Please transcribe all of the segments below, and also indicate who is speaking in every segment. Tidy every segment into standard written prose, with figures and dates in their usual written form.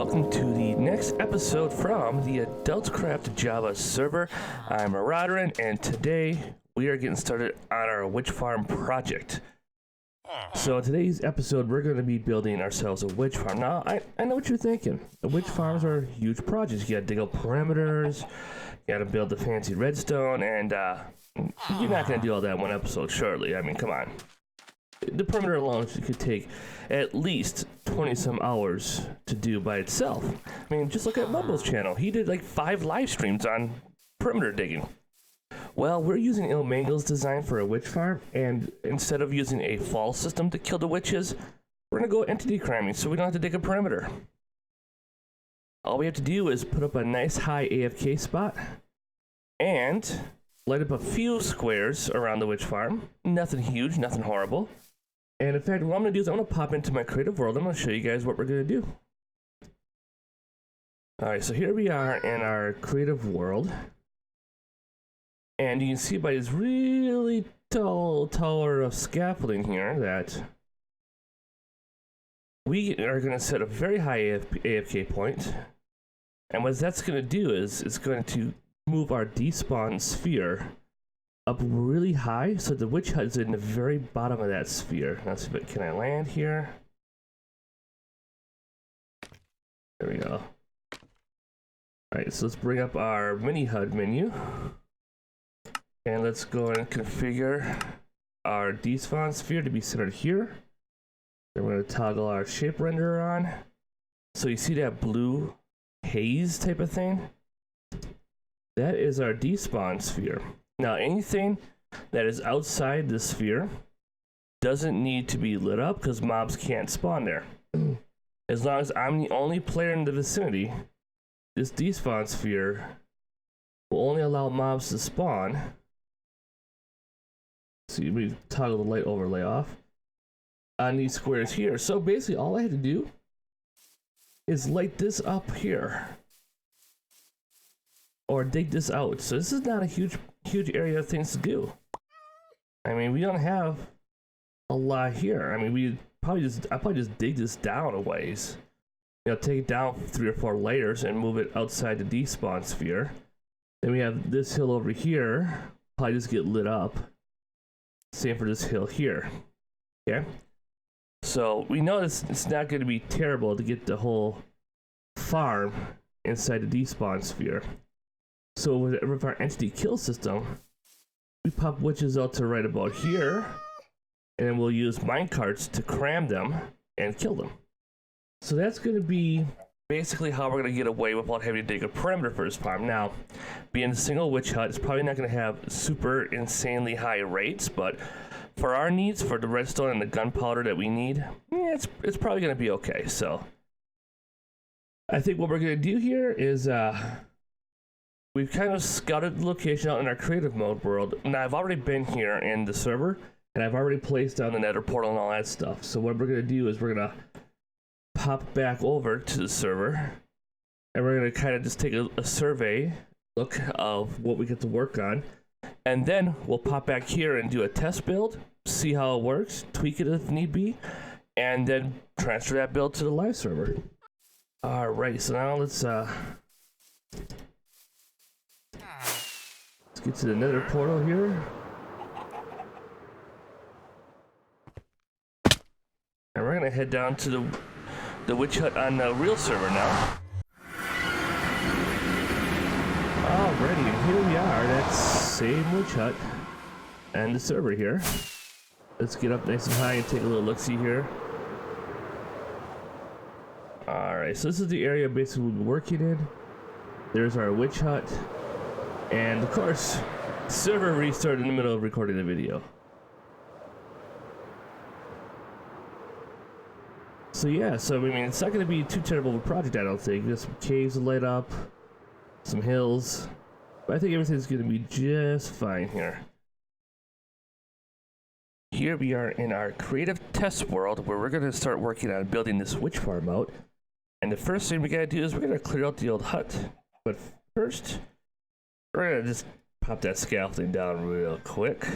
Speaker 1: welcome to the next episode from the AdultsCraft Java server. I'm Marauderin, and today we are getting started on our witch farm project. So in today's episode, we're going to be building ourselves a witch farm. Now, I know what you're thinking. The witch farms are huge projects. You got to dig up perimeters, you got to build the fancy redstone, and you're not going to do all that in one episode, surely. I mean, come on. The perimeter alone could take at least 20-some hours to do by itself. I mean, just look at Mumbo's channel. He did like 5 live streams on perimeter digging. Well, we're using Ilmangel's design for a witch farm, and instead of using a fall system to kill the witches, we're going to go entity cramming so we don't have to dig a perimeter. All we have to do is put up a nice high AFK spot and light up a few squares around the witch farm. Nothing huge, nothing horrible. And in fact, what I'm going to do is I'm going to pop into my creative world. I'm going to show you guys what we're going to do. Alright, so here we are in our creative world. And you can see by this really tall tower of scaffolding here that we are going to set a very high AFK point. And what that's going to do is it's going to move our despawn sphere up really high, so the witch hut is in the very bottom of that sphere. Now, see if can I land here? There we go. Alright, so let's bring up our mini HUD menu. And let's go and configure our despawn sphere to be centered here. Then we're going to toggle our shape renderer on. So you see that blue haze type of thing? That is our despawn sphere. Now, anything that is outside the sphere doesn't need to be lit up because mobs can't spawn there. As long as I'm the only player in the vicinity, this despawn sphere will only allow mobs to spawn. See, we toggle the light overlay off on these squares here. So basically, all I had to do is light this up here, or dig this out. So this is not a huge area of things to do. I mean, we don't have a lot here. I mean, I probably just dig this down a ways. You know, take it down 3 or 4 layers and move it outside the despawn sphere. Then we have this hill over here. Probably just get lit up. Same for this hill here. Okay. So we know it's not going to be terrible to get the whole farm inside the despawn sphere. So with our entity kill system, we pop witches out to right about here, and then we'll use minecarts to cram them and kill them. So that's going to be basically how we're going to get away without having to dig a perimeter for this farm. Now, being a single witch hut, it's probably not going to have super insanely high rates, but for our needs, for the redstone and the gunpowder that we need, yeah, it's probably going to be okay. So I think what we're going to do here is we've kind of scouted the location out in our creative mode world. Now, I've already been here in the server, and I've already placed down the nether portal and all that stuff. So what we're going to do is we're going to pop back over to the server, and we're going to kind of just take a survey look of what we get to work on. And then we'll pop back here and do a test build, see how it works, tweak it if need be, and then transfer that build to the live server. Alright, so now let's get to the nether portal here. And we're gonna head down to the witch hut on the real server now. Alrighty, and here we are, that same witch hut and the server here. Let's get up nice and high and take a little look-see here. Alright, so this is the area basically we'll be working in. There's our witch hut. And of course, server restarted in the middle of recording the video. So yeah, so I mean, it's not going to be too terrible of a project, I don't think. There's some caves to light up, some hills, but I think everything's going to be just fine here. Here we are in our creative test world where we're going to start working on building this witch farm out. And the first thing we got to do is we're going to clear out the old hut. But first, we're going to just pop that scaffolding down real quick.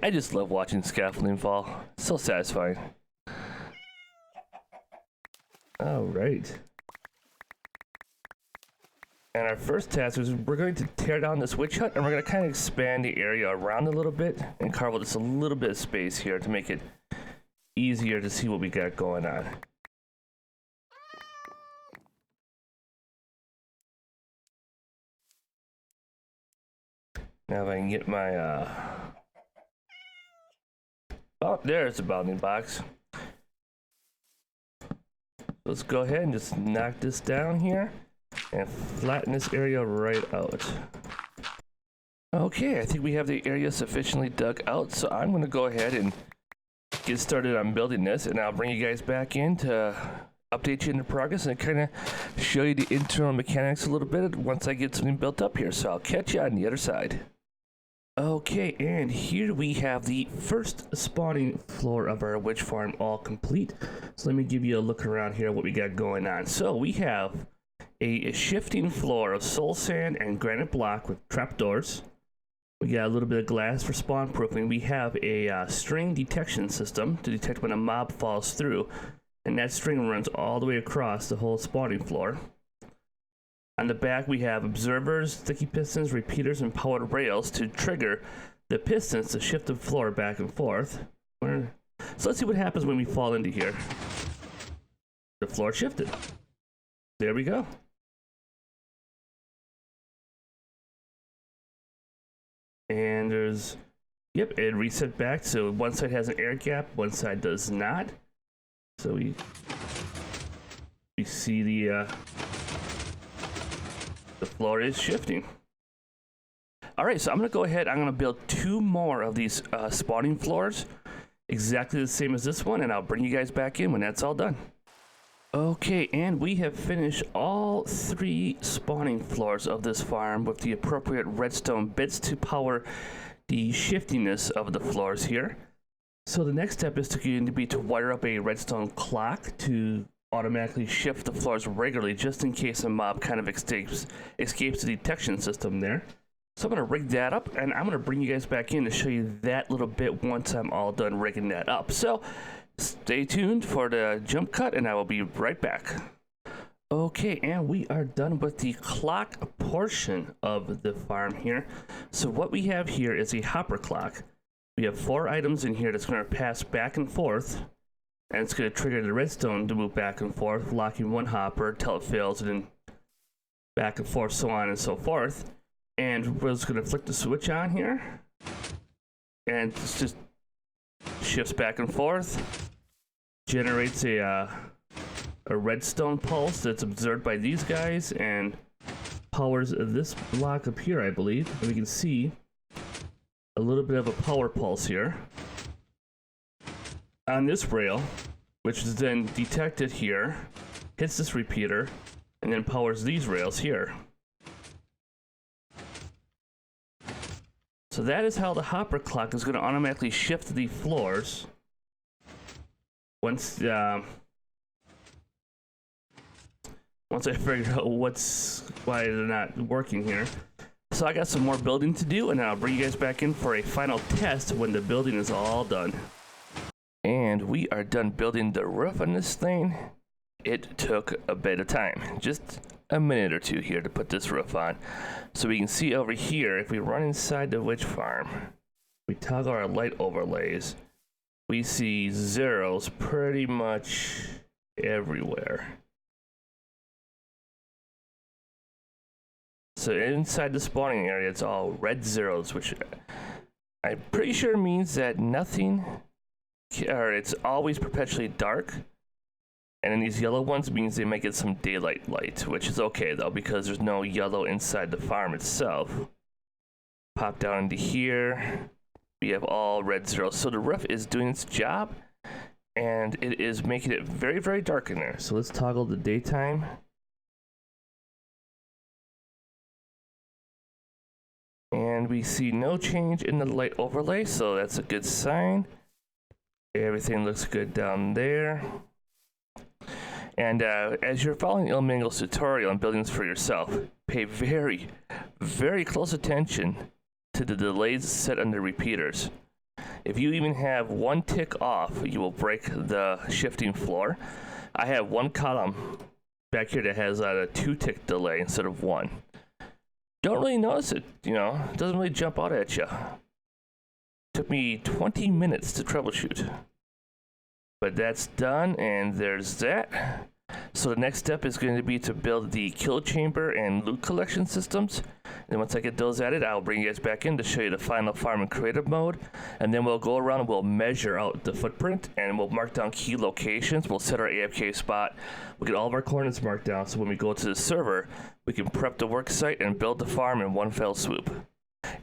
Speaker 1: I just love watching scaffolding fall. It's so satisfying. All right. And our first task is we're going to tear down this witch hut, and we're going to kind of expand the area around a little bit and carve out just a little bit of space here to make it easier to see what we got going on. Now if I can get my, oh, there's the bounding box. Let's go ahead and just knock this down here and flatten this area right out. Okay, I think we have the area sufficiently dug out, so I'm going to go ahead and get started on building this, and I'll bring you guys back in to update you in the progress and kind of show you the internal mechanics a little bit once I get something built up here. So I'll catch you on the other side. Okay, and here we have the first spawning floor of our witch farm all complete. So let me give you a look around here what we got going on. So we have a shifting floor of soul sand and granite block with trapdoors. We got a little bit of glass for spawn proofing. We have a string detection system to detect when a mob falls through, and that string runs all the way across the whole spawning floor. On the back, we have observers, sticky pistons, repeaters, and powered rails to trigger the pistons to shift the floor back and forth. So let's see what happens when we fall into here. The floor shifted. There we go. And there's, yep, it reset back. So one side has an air gap, one side does not. So we see the floor is shifting. All right, so I'm gonna go ahead. I'm gonna build 2 more of these spawning floors, exactly the same as this one, and I'll bring you guys back in when that's all done. Okay, and we have finished all 3 spawning floors of this farm with the appropriate redstone bits to power the shiftiness of the floors here. So the next step is going to be to wire up a redstone clock to automatically shift the floors regularly, just in case a mob kind of escapes the detection system there. So I'm going to rig that up, and I'm going to bring you guys back in to show you that little bit once I'm all done rigging that up. So stay tuned for the jump cut, and I will be right back. Okay, and we are done with the clock portion of the farm here. So what we have here is a hopper clock. We have 4 items in here that's going to pass back and forth, and it's going to trigger the redstone to move back and forth, locking one hopper till it fails, and then back and forth, so on and so forth. And we're just going to flick the switch on here, and it just shifts back and forth, generates a redstone pulse that's observed by these guys, and powers this block up here, I believe. And we can see a little bit of a power pulse here on this rail, which is then detected here, hits this repeater, and then powers these rails here. So that is how the hopper clock is going to automatically shift the floors once I figured out why they're not working here. So I got some more building to do, and I'll bring you guys back in for a final test when the building is all done. And we are done building the roof on this thing. It took a bit of time, just a minute or 2 here to put this roof on. So we can see over here, if we run inside the witch farm, we toggle our light overlays, we see zeros pretty much everywhere. So inside the spawning area, it's all red zeros, which I'm pretty sure means that nothing, or it's always perpetually dark. And then these yellow ones means they might get some daylight light, which is okay though, because there's no yellow inside the farm itself. Pop down into here, we have all red zeros. So the roof is doing its job, and it is making it very, very dark in there. So let's toggle the daytime. And we see no change in the light overlay, so that's a good sign. Everything looks good down there. And as you're following Ilmingle's tutorial on buildings for yourself, pay very, very close attention to the delays set on the repeaters. If you even have 1 tick off, you will break the shifting floor. I have one column back here that has a 2-tick delay instead of 1. Don't really notice it, you know, it doesn't really jump out at you. Took me 20 minutes to troubleshoot. But that's done, and there's that. So the next step is going to be to build the kill chamber and loot collection systems. And once I get those added, I'll bring you guys back in to show you the final farm in creative mode. And then we'll go around and we'll measure out the footprint and we'll mark down key locations. We'll set our AFK spot. We'll get all of our coordinates marked down so when we go to the server, we can prep the work site and build the farm in one fell swoop.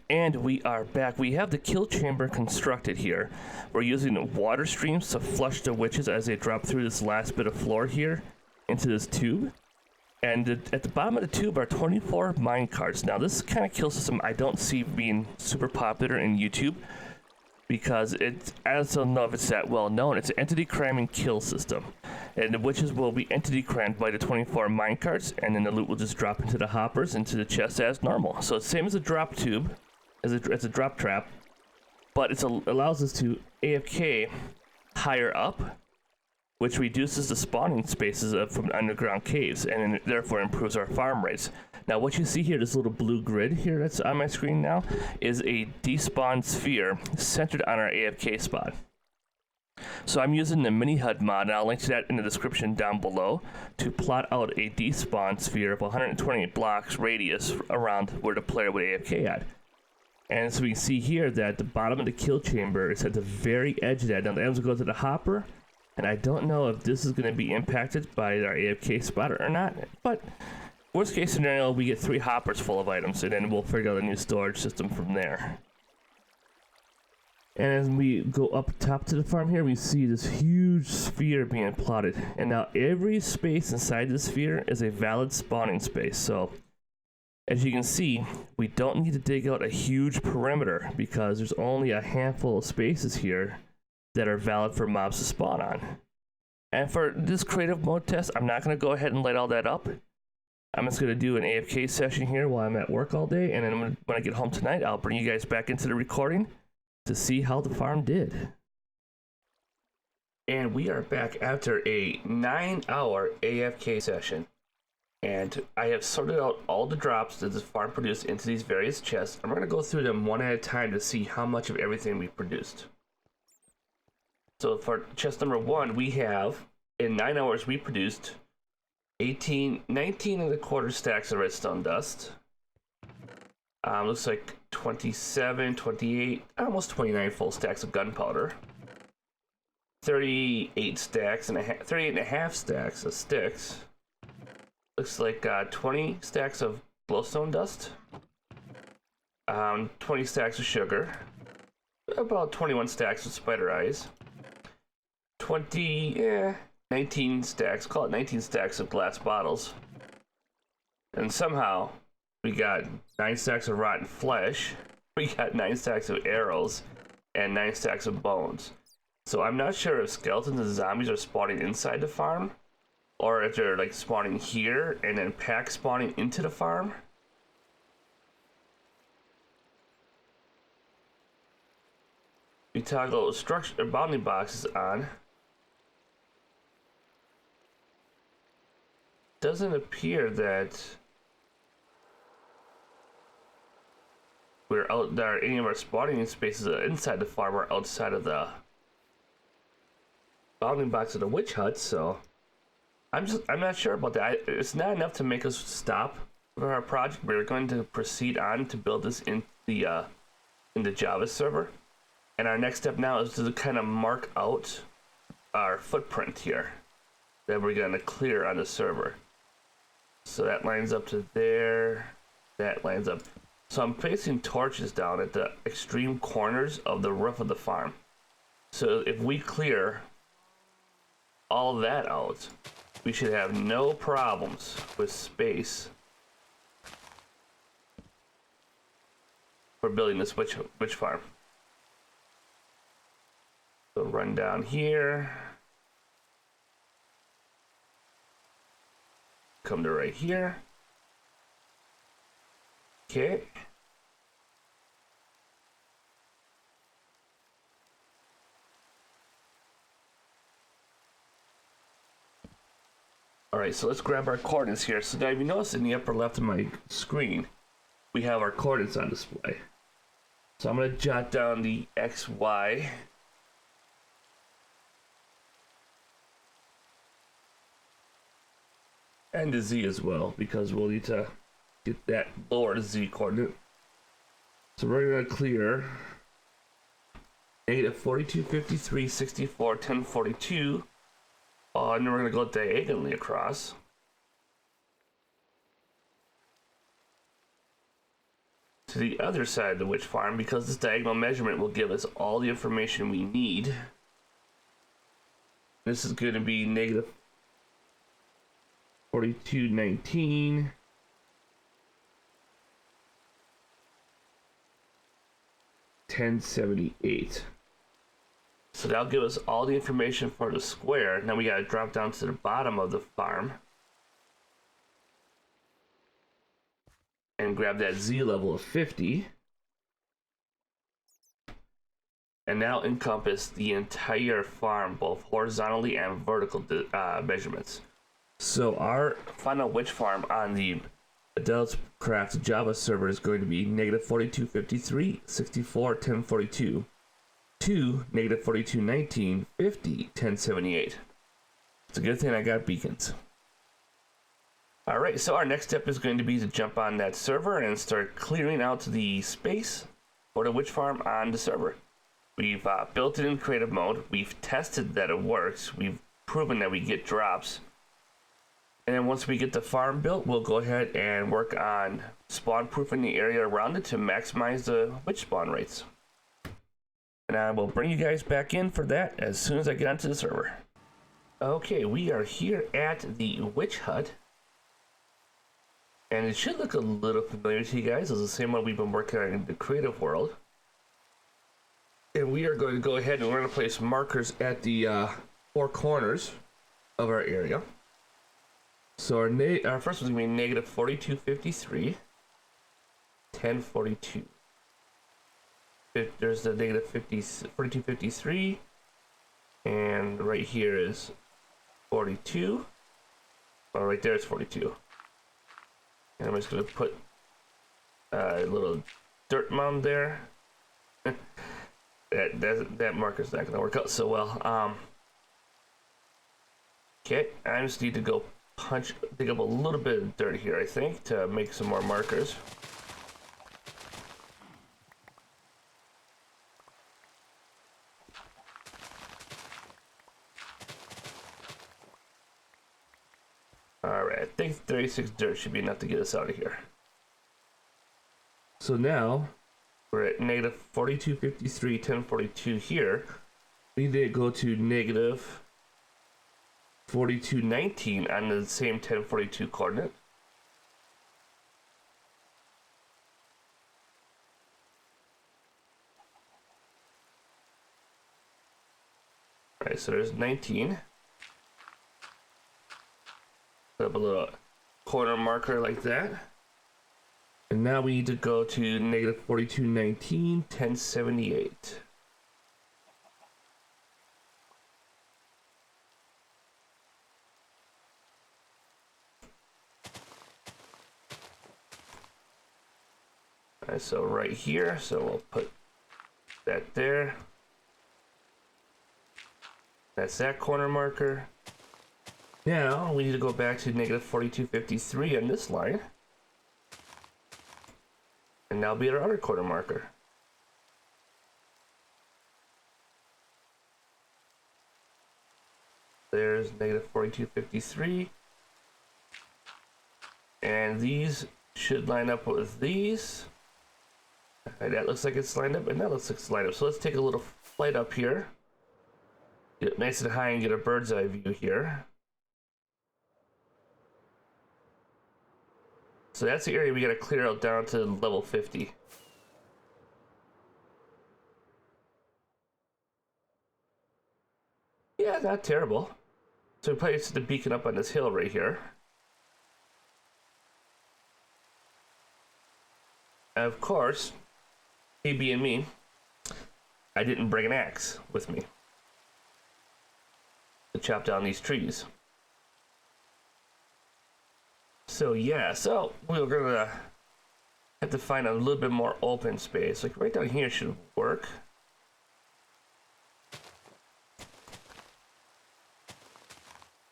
Speaker 1: And we are back. We have the kill chamber constructed here. We're using water streams to flush the witches as they drop through this last bit of floor here into this tube. And at the bottom of the tube are 24 mine carts. Now this kind of kill system I don't see being super popular in YouTube because I don't know if it's that well known. It's an entity cramming kill system. And the witches will be entity crammed by the 24 mine carts, and then the loot will just drop into the hoppers, into the chest as normal. So it's same as a drop tube, it's a drop trap, but it allows us to AFK higher up, which reduces the spawning spaces from underground caves, and therefore improves our farm rates. Now what you see here, this little blue grid here that's on my screen now, is a despawn sphere centered on our AFK spot. So I'm using the mini HUD mod, and I'll link to that in the description down below, to plot out a despawn sphere of 128 blocks radius around where the player would AFK at. And so we can see here that the bottom of the kill chamber is at the very edge of that. Now the items will go to the hopper, and I don't know if this is going to be impacted by our AFK spot or not, but worst case scenario, we get 3 hoppers full of items, and then we'll figure out a new storage system from there. And as we go up top to the farm here, we see this huge sphere being plotted. And now every space inside this sphere is a valid spawning space. So as you can see, we don't need to dig out a huge perimeter because there's only a handful of spaces here that are valid for mobs to spawn on. And for this creative mode test, I'm not going to go ahead and light all that up. I'm just going to do an AFK session here while I'm at work all day. And then when I get home tonight, I'll bring you guys back into the recording to see how the farm did. And we are back after a 9-hour AFK session. And I have sorted out all the drops that this farm produced into these various chests. And we're going to go through them one at a time to see how much of everything we produced. So for chest number 1, we have, in 9 hours, we produced 19 and a quarter stacks of redstone dust. Looks like 27, 28, almost 29 full stacks of gunpowder. 38 and a half stacks of sticks. Looks like 20 stacks of glowstone dust. 20 stacks of sugar. About 21 stacks of spider eyes. 19 stacks, call it 19 stacks of glass bottles. And somehow we got 9 stacks of rotten flesh, we got 9 stacks of arrows, and 9 stacks of bones. So I'm not sure if skeletons and zombies are spawning inside the farm, or if they're like spawning here and then pack spawning into the farm. We toggle structure bounding boxes on. Doesn't appear that we're out there. Any of our spawning spaces inside the farm or outside of the bounding box of the witch hut. So I'm not sure about that. It's not enough to make us stop for our project. We're going to proceed on to build this in the Java server, and our next step now is to kind of mark out our footprint here that we're going to clear on the server. So that lines up to there, that lines up. So I'm placing torches down at the extreme corners of the roof of the farm. So if we clear all that out, we should have no problems with space for building this witch farm. So run down here. Come to right here. Okay. Alright, so let's grab our coordinates here. So now if you notice in the upper left of my screen, we have our coordinates on display. So I'm going to jot down the X, Y, and the Z as well, because we'll need to get that lower Z coordinate. So we're going to clear negative 42, 53, 64, 10, 42. And then we're going to go diagonally across. To the other side of the witch farm, because this diagonal measurement will give us all the information we need. This is going to be negative 4219. $10.78. So that'll give us all the information for the square. Now we gotta drop down to the bottom of the farm and grab that Z level of 50. And now encompass the entire farm, both horizontally and vertical measurements. So our final witch farm on the AdultsCraft Java server is going to be negative 4253, 64, 1042, to negative 4219, 50, 1078. It's a good thing I got beacons. Alright, so our next step is going to be to jump on that server and start clearing out the space for the witch farm on the server. We've built it in creative mode, we've tested that it works, we've proven that we get drops. And then once we get the farm built, we'll go ahead and work on spawn proofing the area around it to maximize the witch spawn rates. And I will bring you guys back in for that as soon as I get onto the server. Okay, we are here at the witch hut. And it should look a little familiar to you guys. It's the same one we've been working on in the creative world. And we are going to go ahead and we're going to place markers at the 4 corners of our area. So our first one's going to be negative 4253, 1042. There's the negative 4253, and right here is 42. Oh, right there is 42. And I'm just going to put a little dirt mound there. that marker's not going to work out so well. Okay, I just need to go dig up a little bit of dirt here, I think, to make some more markers. Alright, I think 36 dirt should be enough to get us out of here. So now, we're at negative 4253, 1042 here. We need to go to negative 4219 on the same 1042 coordinate. Alright, so there's 19. Put up a little corner marker like that. And now we need to go to negative 4219, 1078. Alright, so right here, so we'll put that there. That's that corner marker. Now we need to go back to negative 4253 on this line. And now be at our other corner marker. There's negative 4253. And these should line up with these. And that looks like it's lined up, and that looks like it's lined up. So let's take a little flight up here. Get it nice and high and get a bird's eye view here. So that's the area we gotta clear out down to level 50. Yeah, not terrible. So we place the beacon up on this hill right here. And of course, me being me, I didn't bring an axe with me to chop down these trees. So yeah, so we're gonna have to find a little bit more open space. Like right down here should work.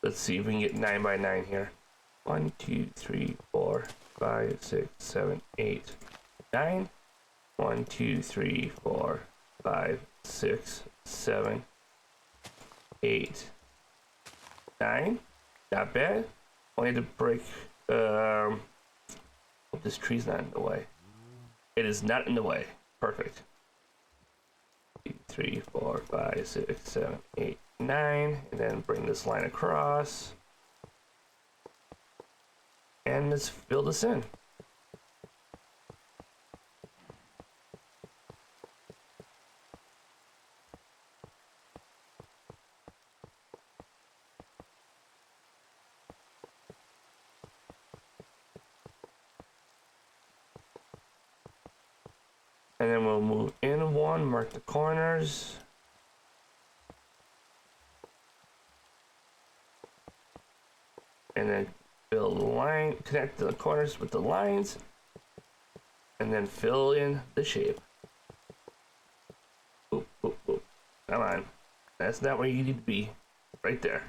Speaker 1: Let's see if we can get 9 by 9 here. 1, 2, 3, 4, 5, 6, 7, 8, 9. 1, 2, 3, 4, 5, 6, 7, 8, 9. Not bad. Only had to break. Hope this tree's not in the way. It is not in the way. Perfect. 2, 3, 4, 5, 6, 7, 8, 9. And then bring this line across. And let's fill this in. And then we'll move in one, mark the corners. And then fill the line, connect the corners with the lines. And then fill in the shape. Boop, boop, boop. Come on. That's not where you need to be. Right there.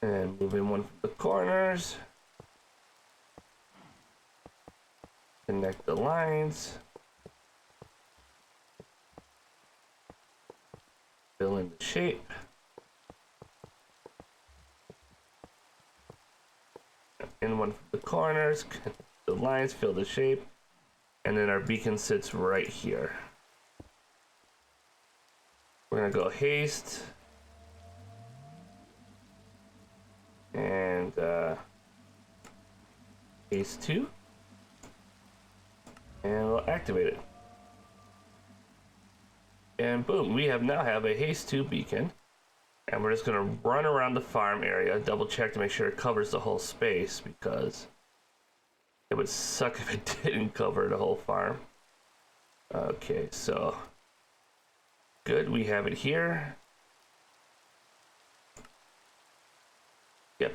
Speaker 1: And move in one from the corners. Connect the lines. Fill in the shape. In one from the corners, connect the lines, fill the shape. And then our beacon sits right here. We're gonna go haste. And haste 2. And we'll activate it. And boom, we now have a haste 2 beacon. And we're just gonna run around the farm area, double check to make sure it covers the whole space, because it would suck if it didn't cover the whole farm. Okay, so good, we have it here. Yep.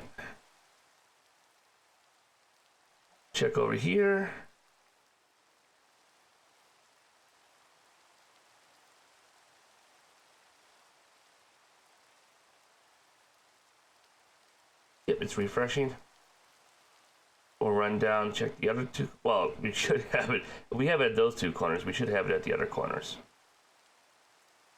Speaker 1: Check over here. Yep, it's refreshing. We'll run down, check the other two. Well, we should have it. We have it at those two corners. We should have it at the other corners.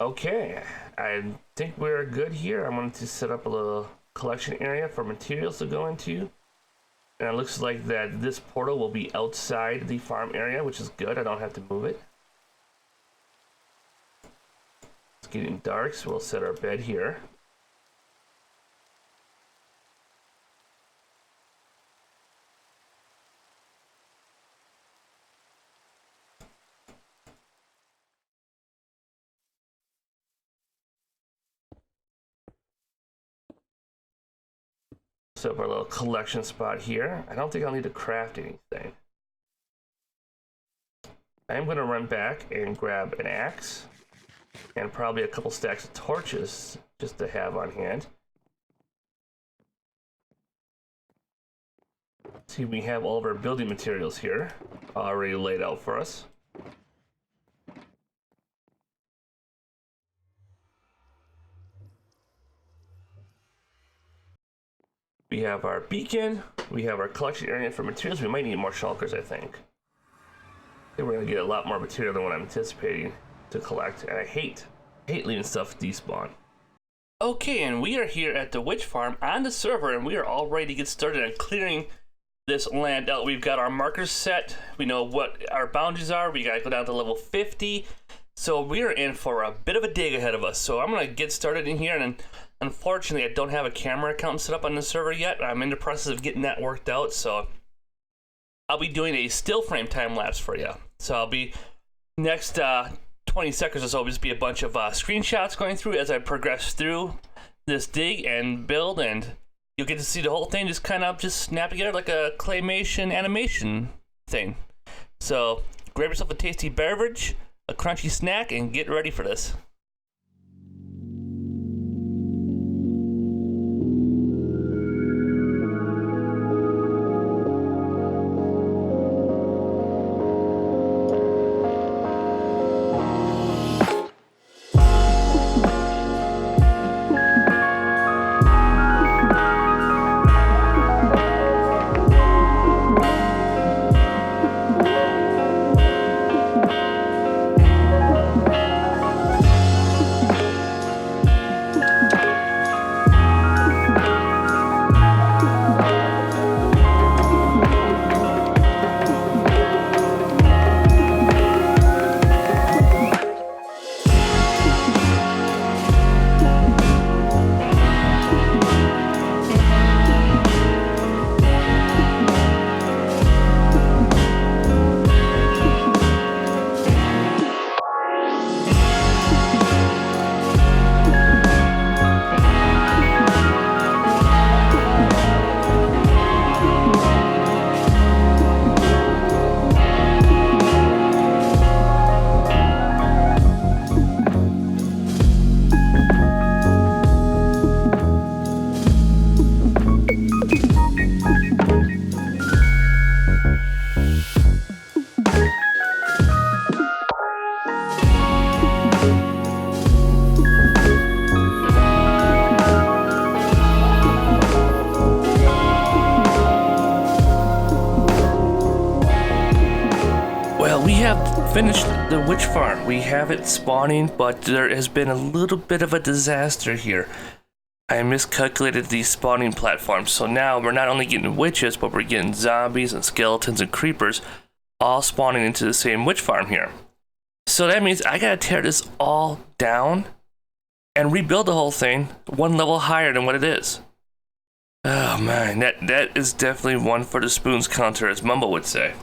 Speaker 1: Okay, I think we're good here. I wanted to set up a little collection area for materials to go into. And it looks like that this portal will be outside the farm area, which is good. I don't have to move it. It's getting dark, so we'll set our bed here. Set up our little collection spot here. I don't think I'll need to craft anything. I am going to run back and grab an axe and probably a couple stacks of torches just to have on hand. See, we have all of our building materials here already laid out for us. We have our beacon, we have our collection area for materials. We might need more shulkers, I think. I think we're gonna get a lot more material than what I'm anticipating to collect, and I hate leaving stuff despawn. Okay, and we are here at the witch farm on the server, and we are all ready to get started on clearing this land out. We've got our markers set. We know what our boundaries are. We gotta go down to level 50. So we are in for a bit of a dig ahead of us. So I'm gonna get started in here, and unfortunately I don't have a camera account set up on the server yet. I'm in the process of getting that worked out, so I'll be doing a still frame time lapse for you. So I'll be next 20 seconds or so, will just be a bunch of screenshots going through as I progress through this dig and build, and you'll get to see the whole thing just kind of just snap together like a claymation animation thing. So grab yourself a tasty beverage, a crunchy snack and get ready for this. We have finished the witch farm. We have it spawning, but there has been a little bit of a disaster here. I miscalculated the spawning platform, so now we're not only getting witches, but we're getting zombies and skeletons and creepers all spawning into the same witch farm here. So that means I gotta tear this all down and rebuild the whole thing one level higher than what it is. Oh man, that is definitely one for the spoons counter, as Mumbo would say.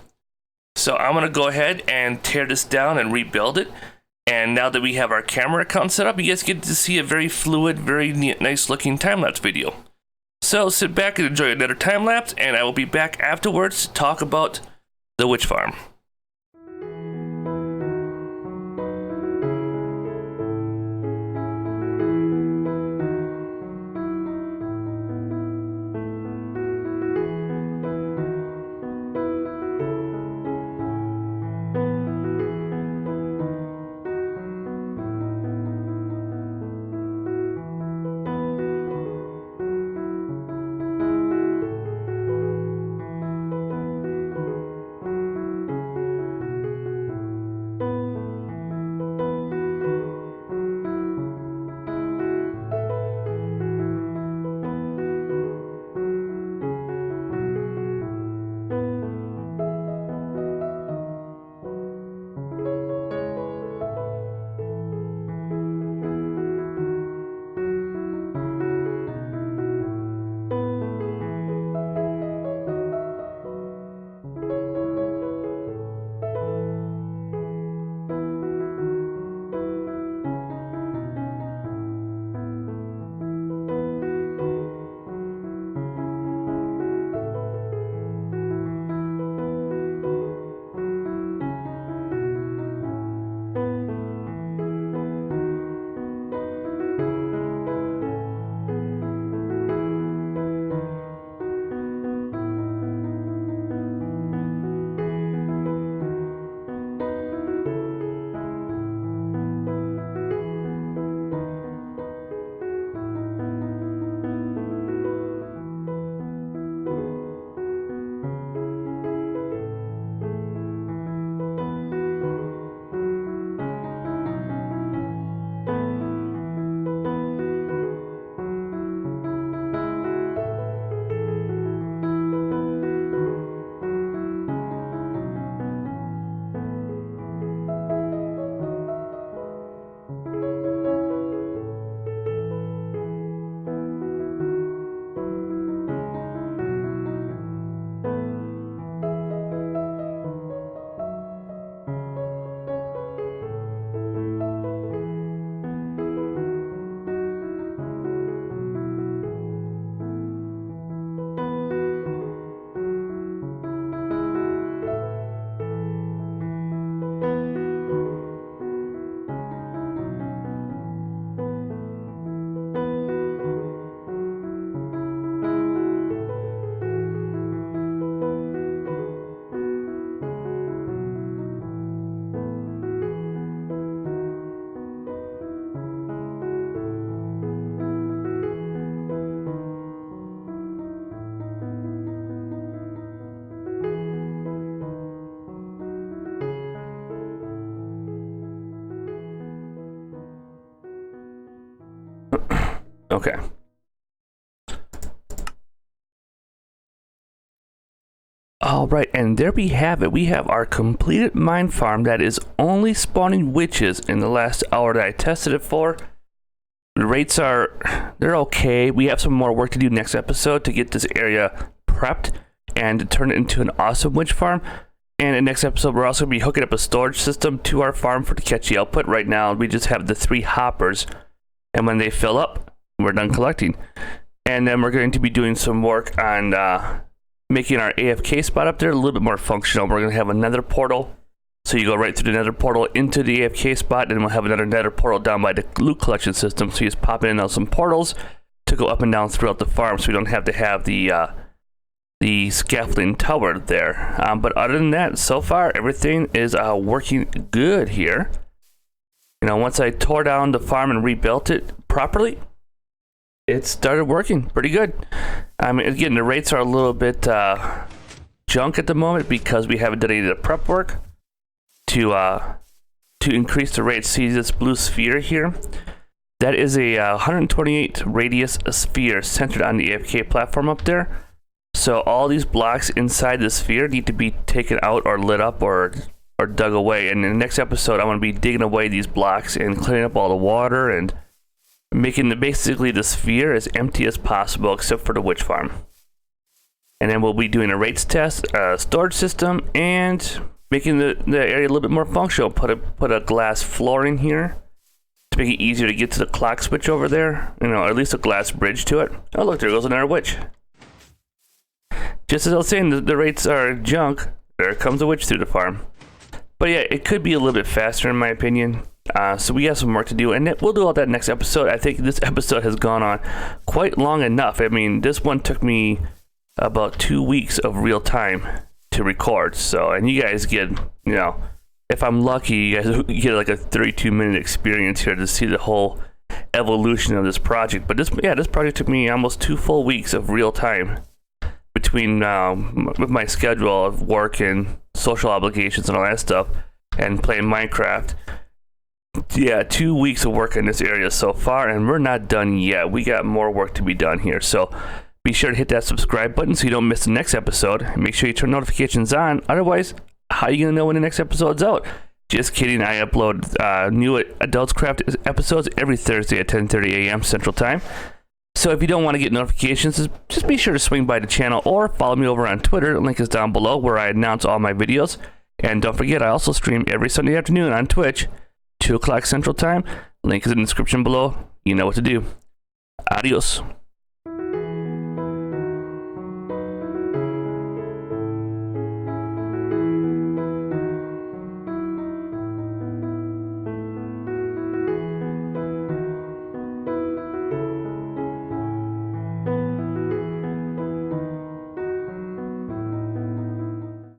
Speaker 1: So I'm going to go ahead and tear this down and rebuild it. And now that we have our camera account set up, you guys get to see a very fluid, very nice looking time-lapse video. So sit back and enjoy another time-lapse, and I will be back afterwards to talk about the witch farm. Okay. All right, and there we have it. We have our completed mine farm that is only spawning witches in the last hour that I tested it for. The rates they're okay. We have some more work to do next episode to get this area prepped and to turn it into an awesome witch farm. And in the next episode, we're also going to be hooking up a storage system to our farm to catch the output. Right now, we just have the 3 hoppers, and when they fill up, we're done collecting. And then we're going to be doing some work on making our AFK spot up there a little bit more functional. We're going to have a nether portal. So you go right through the nether portal into the AFK spot, and we'll have another nether portal down by the loot collection system. So you just pop in on some portals to go up and down throughout the farm, so we don't have to have the scaffolding tower there. But other than that, so far everything is working good here. You know, once I tore down the farm and rebuilt it properly, it started working pretty good. I mean, again, the rates are a little bit junk at the moment because we haven't done any of the prep work to increase the rate. See this blue sphere here? That is a 128 radius sphere centered on the AFK platform up there. So all these blocks inside the sphere need to be taken out or lit up or dug away. And in the next episode, I want to be digging away these blocks and cleaning up all the water and making basically the sphere as empty as possible except for the witch farm. And then we'll be doing a rates test, storage system, and making the area a little bit more functional. Put a glass flooring here to make it easier to get to the clock switch over there. You know, or at least a glass bridge to it. Oh look, there goes another witch. Just as I was saying, the rates are junk. There comes a witch through the farm. But yeah, it could be a little bit faster in my opinion. So we have some work to do, and we'll do all that next episode. I think this episode has gone on quite long enough. I mean, this one took me about 2 weeks of real time to record. So, and you guys get, you know, if I'm lucky, you guys get like a 32-minute experience here to see the whole evolution of this project. But this project took me almost 2 full weeks of real time between with my schedule of work and social obligations and all that stuff and playing Minecraft. Yeah, 2 weeks of work in this area so far, and we're not done yet. We got more work to be done here. So be sure to hit that subscribe button so you don't miss the next episode. Make sure you turn notifications on. Otherwise, how are you going to know when the next episode's out? Just kidding. I upload new AdultsCraft episodes every Thursday at 10:30 a.m. Central Time. So if you don't want to get notifications, just be sure to swing by the channel or follow me over on Twitter. The link is down below where I announce all my videos. And don't forget, I also stream every Sunday afternoon on Twitch, 2 o'clock Central Time. Link is in the description below. You know what to do. Adios.